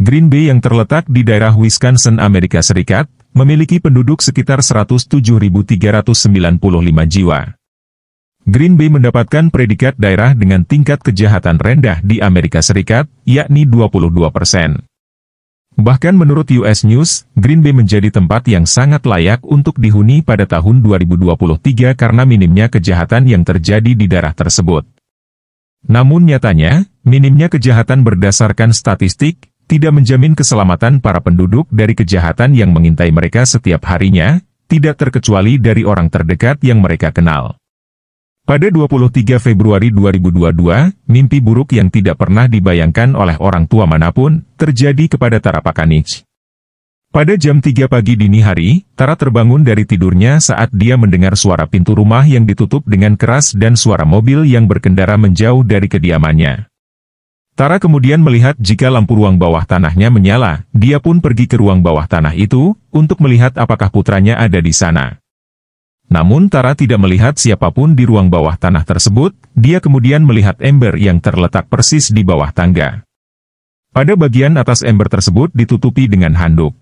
Green Bay yang terletak di daerah Wisconsin, Amerika Serikat, memiliki penduduk sekitar 107.395 jiwa. Green Bay mendapatkan predikat daerah dengan tingkat kejahatan rendah di Amerika Serikat, yakni 22%. Bahkan menurut US News, Green Bay menjadi tempat yang sangat layak untuk dihuni pada tahun 2023 karena minimnya kejahatan yang terjadi di daerah tersebut. Namun nyatanya, minimnya kejahatan berdasarkan statistik, tidak menjamin keselamatan para penduduk dari kejahatan yang mengintai mereka setiap harinya, tidak terkecuali dari orang terdekat yang mereka kenal. Pada 23 Februari 2022, mimpi buruk yang tidak pernah dibayangkan oleh orang tua manapun, terjadi kepada Tara Pakanich. Pada jam 3 pagi dini hari, Tara terbangun dari tidurnya saat dia mendengar suara pintu rumah yang ditutup dengan keras dan suara mobil yang berkendara menjauh dari kediamannya. Tara kemudian melihat jika lampu ruang bawah tanahnya menyala, dia pun pergi ke ruang bawah tanah itu, untuk melihat apakah putranya ada di sana. Namun Tara tidak melihat siapapun di ruang bawah tanah tersebut, dia kemudian melihat ember yang terletak persis di bawah tangga. Pada bagian atas ember tersebut ditutupi dengan handuk.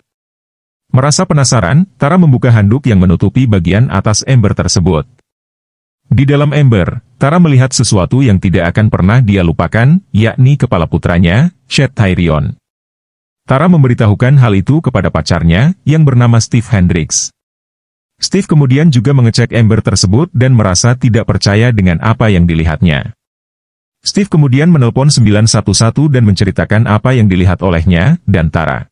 Merasa penasaran, Tara membuka handuk yang menutupi bagian atas ember tersebut. Di dalam ember, Tara melihat sesuatu yang tidak akan pernah dia lupakan, yakni kepala putranya, Chet Tyrion. Tara memberitahukan hal itu kepada pacarnya, yang bernama Steve Hendricks. Steve kemudian juga mengecek ember tersebut dan merasa tidak percaya dengan apa yang dilihatnya. Steve kemudian menelpon 911 dan menceritakan apa yang dilihat olehnya, dan Tara.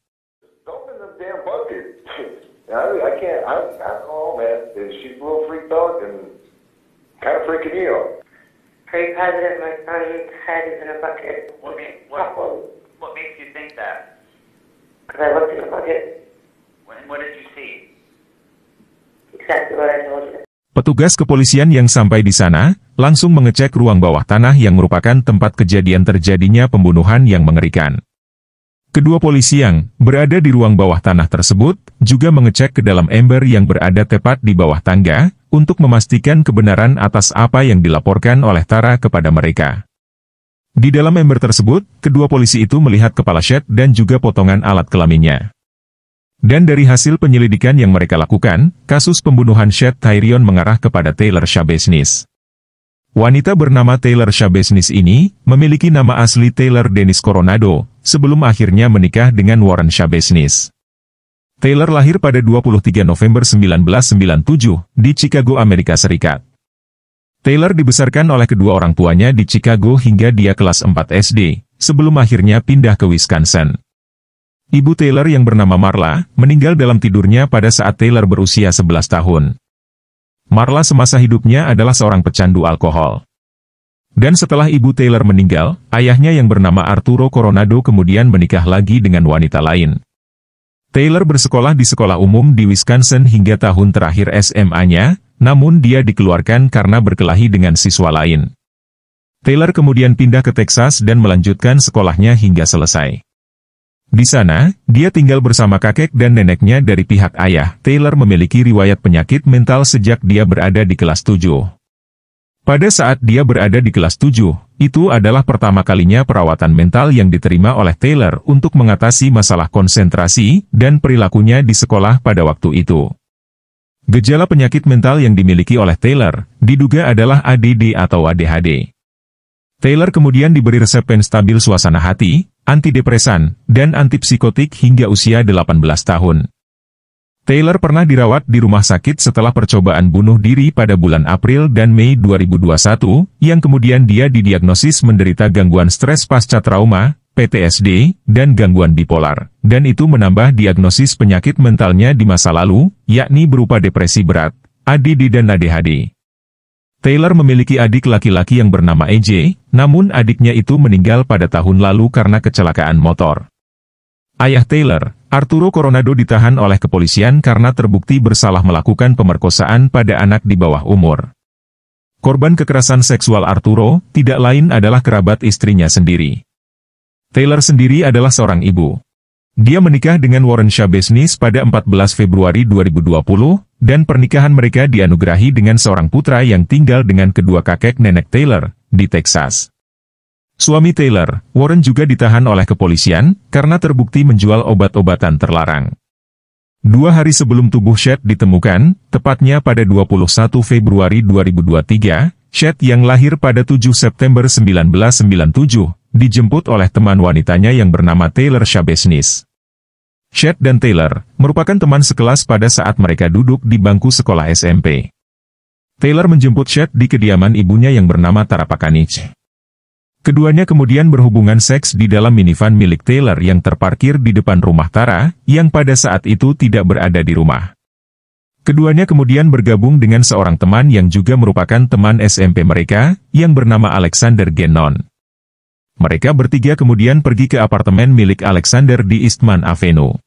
What makes you think that? Because I looked in the bucket. What did you see? Petugas kepolisian yang sampai di sana, langsung mengecek ruang bawah tanah yang merupakan tempat kejadian terjadinya pembunuhan yang mengerikan. Kedua polisi yang berada di ruang bawah tanah tersebut, juga mengecek ke dalam ember yang berada tepat di bawah tangga, untuk memastikan kebenaran atas apa yang dilaporkan oleh Tara kepada mereka. Di dalam ember tersebut, kedua polisi itu melihat kepala Chet dan juga potongan alat kelaminnya. Dan dari hasil penyelidikan yang mereka lakukan, kasus pembunuhan Chet Tyrion mengarah kepada Taylor Shabesnis. Wanita bernama Taylor Shabesnis ini, memiliki nama asli Taylor Dennis Coronado, sebelum akhirnya menikah dengan Warren Shabesnis. Taylor lahir pada 23 November 1997, di Chicago, Amerika Serikat. Taylor dibesarkan oleh kedua orang tuanya di Chicago hingga dia kelas 4 SD, sebelum akhirnya pindah ke Wisconsin. Ibu Taylor yang bernama Marla, meninggal dalam tidurnya pada saat Taylor berusia 11 tahun. Marla semasa hidupnya adalah seorang pecandu alkohol. Dan setelah ibu Taylor meninggal, ayahnya yang bernama Arturo Coronado kemudian menikah lagi dengan wanita lain. Taylor bersekolah di sekolah umum di Wisconsin hingga tahun terakhir SMA-nya, namun dia dikeluarkan karena berkelahi dengan siswa lain. Taylor kemudian pindah ke Texas dan melanjutkan sekolahnya hingga selesai. Di sana, dia tinggal bersama kakek dan neneknya dari pihak ayah. Taylor memiliki riwayat penyakit mental sejak dia berada di kelas 7. Pada saat dia berada di kelas 7, itu adalah pertama kalinya perawatan mental yang diterima oleh Taylor untuk mengatasi masalah konsentrasi dan perilakunya di sekolah pada waktu itu. Gejala penyakit mental yang dimiliki oleh Taylor, diduga adalah ADD atau ADHD. Taylor kemudian diberi resep penstabil suasana hati, antidepresan, dan antipsikotik hingga usia 18 tahun. Taylor pernah dirawat di rumah sakit setelah percobaan bunuh diri pada bulan April dan Mei 2021, yang kemudian dia didiagnosis menderita gangguan stres pasca trauma, PTSD, dan gangguan bipolar, dan itu menambah diagnosis penyakit mentalnya di masa lalu, yakni berupa depresi berat, ADD dan ADHD. Taylor memiliki adik laki-laki yang bernama AJ, namun adiknya itu meninggal pada tahun lalu karena kecelakaan motor. Ayah Taylor, Arturo Coronado ditahan oleh kepolisian karena terbukti bersalah melakukan pemerkosaan pada anak di bawah umur. Korban kekerasan seksual Arturo, tidak lain adalah kerabat istrinya sendiri. Taylor sendiri adalah seorang ibu. Dia menikah dengan Warren Shabesnis pada 14 Februari 2020, dan pernikahan mereka dianugerahi dengan seorang putra yang tinggal dengan kedua kakek nenek Taylor, di Texas. Suami Taylor, Warren juga ditahan oleh kepolisian karena terbukti menjual obat-obatan terlarang. 2 hari sebelum tubuh Chet ditemukan, tepatnya pada 21 Februari 2023, Chet yang lahir pada 7 September 1997, dijemput oleh teman wanitanya yang bernama Taylor Shabesnis. Chet dan Taylor merupakan teman sekelas pada saat mereka duduk di bangku sekolah SMP. Taylor menjemput Chet di kediaman ibunya yang bernama Tara Pakanich. Keduanya kemudian berhubungan seks di dalam minivan milik Taylor yang terparkir di depan rumah Tara, yang pada saat itu tidak berada di rumah. Keduanya kemudian bergabung dengan seorang teman yang juga merupakan teman SMP mereka, yang bernama Alexander Gannon. Mereka bertiga kemudian pergi ke apartemen milik Alexander di Eastman Avenue.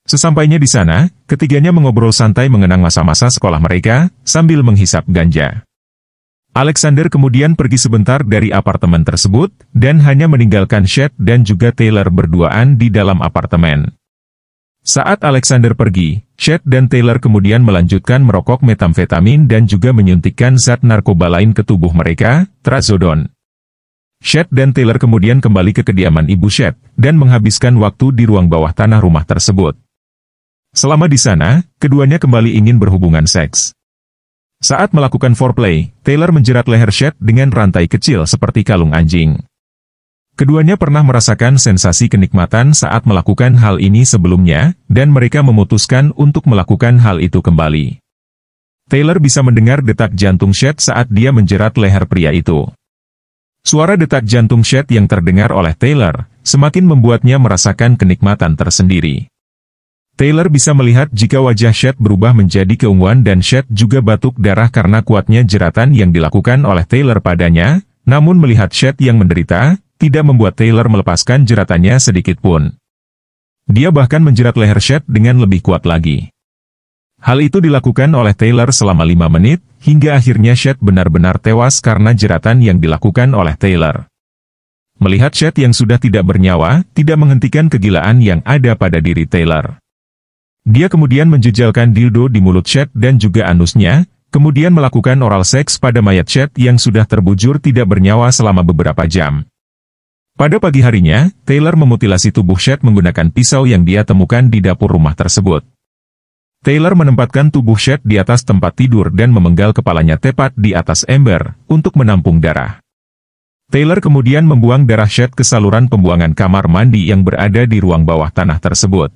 Sesampainya di sana, ketiganya mengobrol santai mengenang masa-masa sekolah mereka, sambil menghisap ganja. Alexander kemudian pergi sebentar dari apartemen tersebut, dan hanya meninggalkan Chet dan juga Taylor berduaan di dalam apartemen. Saat Alexander pergi, Chet dan Taylor kemudian melanjutkan merokok metamfetamin dan juga menyuntikkan zat narkoba lain ke tubuh mereka, trazodone. Chet dan Taylor kemudian kembali ke kediaman ibu Chet, dan menghabiskan waktu di ruang bawah tanah rumah tersebut. Selama di sana, keduanya kembali ingin berhubungan seks. Saat melakukan foreplay, Taylor menjerat leher Chet dengan rantai kecil seperti kalung anjing. Keduanya pernah merasakan sensasi kenikmatan saat melakukan hal ini sebelumnya, dan mereka memutuskan untuk melakukan hal itu kembali. Taylor bisa mendengar detak jantung Chet saat dia menjerat leher pria itu. Suara detak jantung Chet yang terdengar oleh Taylor, semakin membuatnya merasakan kenikmatan tersendiri. Taylor bisa melihat jika wajah Chet berubah menjadi keunguan dan Chet juga batuk darah karena kuatnya jeratan yang dilakukan oleh Taylor padanya, namun melihat Chet yang menderita, tidak membuat Taylor melepaskan jeratannya sedikit pun. Dia bahkan menjerat leher Chet dengan lebih kuat lagi. Hal itu dilakukan oleh Taylor selama 5 menit, hingga akhirnya Chet benar-benar tewas karena jeratan yang dilakukan oleh Taylor. Melihat Chet yang sudah tidak bernyawa, tidak menghentikan kegilaan yang ada pada diri Taylor. Dia kemudian menjejalkan dildo di mulut Chet dan juga anusnya, kemudian melakukan oral seks pada mayat Chet yang sudah terbujur tidak bernyawa selama beberapa jam. Pada pagi harinya, Taylor memutilasi tubuh Chet menggunakan pisau yang dia temukan di dapur rumah tersebut. Taylor menempatkan tubuh Chet di atas tempat tidur dan memenggal kepalanya tepat di atas ember, untuk menampung darah. Taylor kemudian membuang darah Chet ke saluran pembuangan kamar mandi yang berada di ruang bawah tanah tersebut.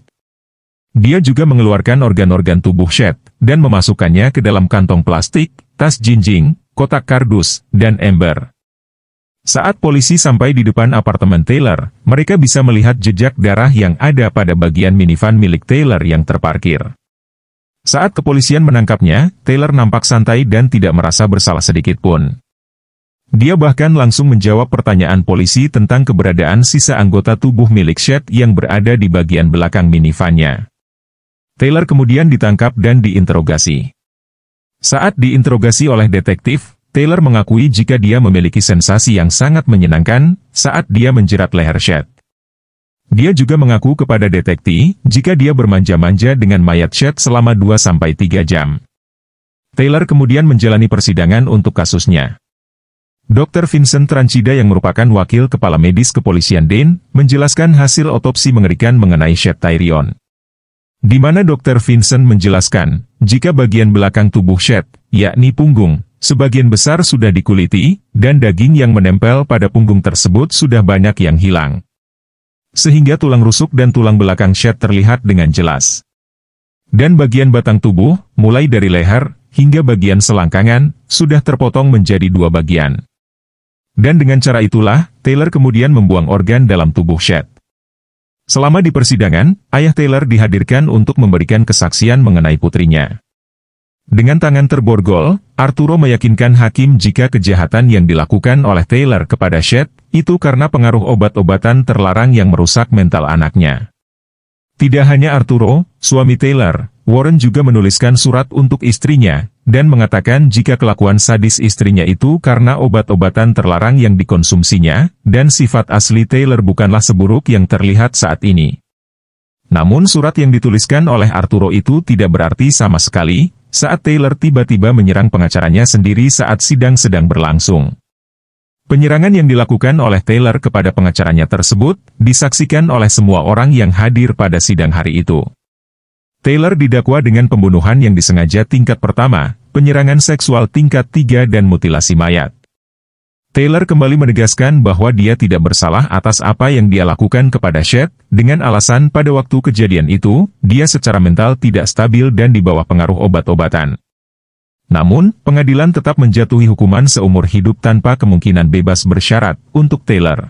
Dia juga mengeluarkan organ-organ tubuh Chet, dan memasukkannya ke dalam kantong plastik, tas jinjing, kotak kardus, dan ember. Saat polisi sampai di depan apartemen Taylor, mereka bisa melihat jejak darah yang ada pada bagian minivan milik Taylor yang terparkir. Saat kepolisian menangkapnya, Taylor nampak santai dan tidak merasa bersalah sedikit pun. Dia bahkan langsung menjawab pertanyaan polisi tentang keberadaan sisa anggota tubuh milik Chet yang berada di bagian belakang minivannya. Taylor kemudian ditangkap dan diinterogasi. Saat diinterogasi oleh detektif, Taylor mengakui jika dia memiliki sensasi yang sangat menyenangkan saat dia menjerat leher Chet. Dia juga mengaku kepada detektif jika dia bermanja-manja dengan mayat Chet selama 2-3 jam. Taylor kemudian menjalani persidangan untuk kasusnya. Dr. Vincent Tranchida yang merupakan wakil kepala medis kepolisian Dane, menjelaskan hasil otopsi mengerikan mengenai Chet Tyrion. Di mana Dr. Vincent menjelaskan, jika bagian belakang tubuh Chet, yakni punggung, sebagian besar sudah dikuliti, dan daging yang menempel pada punggung tersebut sudah banyak yang hilang. Sehingga tulang rusuk dan tulang belakang Chet terlihat dengan jelas. Dan bagian batang tubuh, mulai dari leher, hingga bagian selangkangan, sudah terpotong menjadi 2 bagian. Dan dengan cara itulah, Taylor kemudian membuang organ dalam tubuh Chet. Selama di persidangan, ayah Taylor dihadirkan untuk memberikan kesaksian mengenai putrinya. Dengan tangan terborgol, Arturo meyakinkan hakim jika kejahatan yang dilakukan oleh Taylor kepada Chet, itu karena pengaruh obat-obatan terlarang yang merusak mental anaknya. Tidak hanya Arturo, suami Taylor, Warren juga menuliskan surat untuk istrinya, dan mengatakan jika kelakuan sadis istrinya itu karena obat-obatan terlarang yang dikonsumsinya, dan sifat asli Taylor bukanlah seburuk yang terlihat saat ini. Namun surat yang dituliskan oleh Arturo itu tidak berarti sama sekali, saat Taylor tiba-tiba menyerang pengacaranya sendiri saat sidang sedang berlangsung. Penyerangan yang dilakukan oleh Taylor kepada pengacaranya tersebut disaksikan oleh semua orang yang hadir pada sidang hari itu. Taylor didakwa dengan pembunuhan yang disengaja tingkat pertama, penyerangan seksual tingkat 3 dan mutilasi mayat. Taylor kembali menegaskan bahwa dia tidak bersalah atas apa yang dia lakukan kepada Chet, dengan alasan pada waktu kejadian itu, dia secara mental tidak stabil dan di bawah pengaruh obat-obatan. Namun, pengadilan tetap menjatuhi hukuman seumur hidup tanpa kemungkinan bebas bersyarat untuk Taylor.